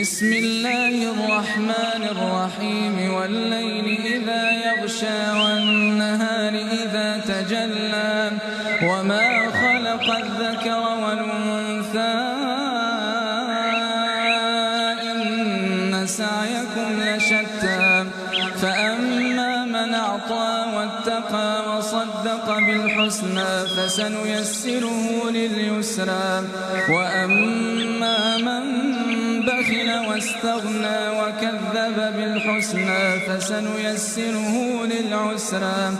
بسم الله الرحمن الرحيم والليل إذا يغشى والنهار إذا تجلى وما خلق الذكر والأنثى إن سعيكم لشتى فأما من أعطى واتقى وصدق بالحسنى فسنيسره لليسرى وأما من بخل واستغنى وكذب بالحسنى فسنيسره للعسرى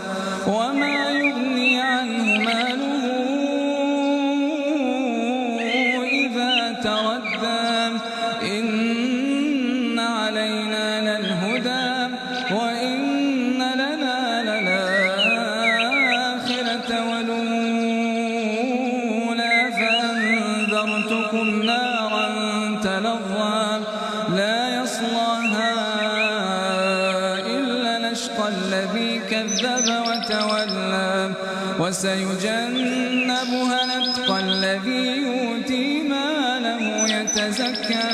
وما يغني عنه ماله إذا تردى إن علينا للهدى وإن لنا للآخرة والأولى فأنذرتكم نارا تلظى لا يصلاها إلا الأشقى الذي كذب وتولى وسيجنبها الأتقى الذي يؤتي ماله يتزكى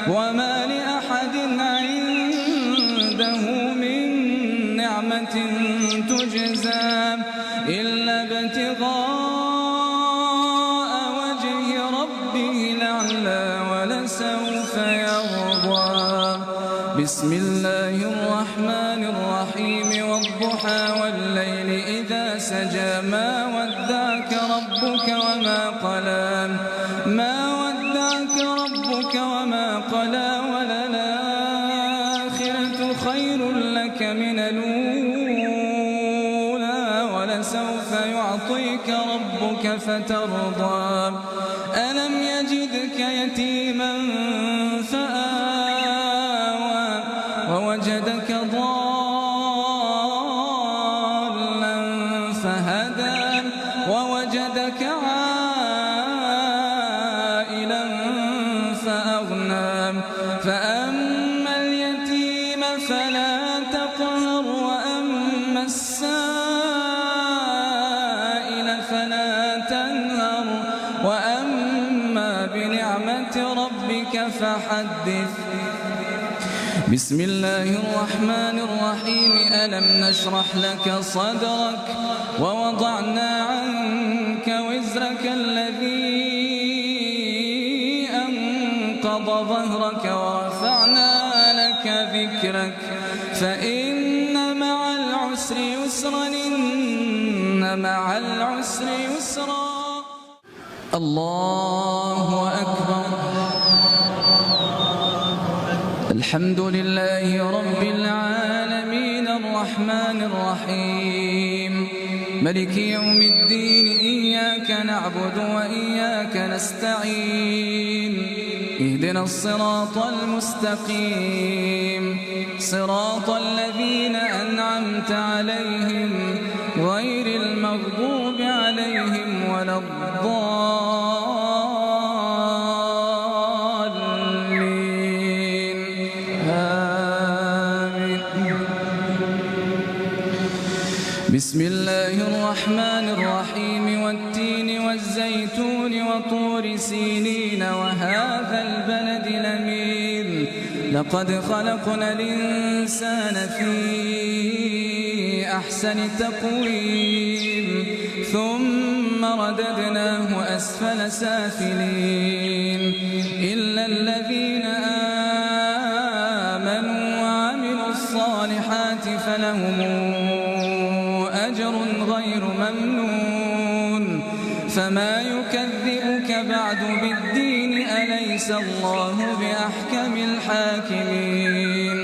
وما لأحد عنده من نعمة تجزى إلا ابتغاء وجه ربه الأعلى ولسوف يرضى بسم الله الرحمن الرحيم والضحى والليل إذا سجى ما ودعك ربك وما قلى ما ودعك ربك وما قلى وللآخرة خير لك من الأولى ولسوف يعطيك ربك فترضى ألم يجدك يتيما فآوى ووجدك ضالا فهدى ووجدك عائلا فأغنى فأما اليتيم فلا تقهر وأما السائل فلا تنهر وأما بنعمة ربك فحدث بسم الله الرحمن الرحيم ألم نشرح لك صدرك ووضعنا عنك وزرك الذي أنقض ظهرك ورفعنا لك ذكرك فإن مع العسر يسرا إن مع العسر يسرا الله أكبر الحمد لله رب العالمين الرحمن الرحيم ملك يوم الدين إياك نعبد وإياك نستعين اهدنا الصراط المستقيم صراط الذين أنعمت عليهم غير المغضوب عليهم ولا الضالين آمين بسم الله الرحمن الرحيم والتين والزيتون وطور سينين وهذا البلد الأمين لقد خلقنا الإنسان في أحسن تقويم ثم رددناه أسفل سافلين إلا الذين آمنوا وعملوا الصالحات فلهم أجر غير ممنون فما يكذبك بعد بالدين أليس الله بأحكم الحاكمين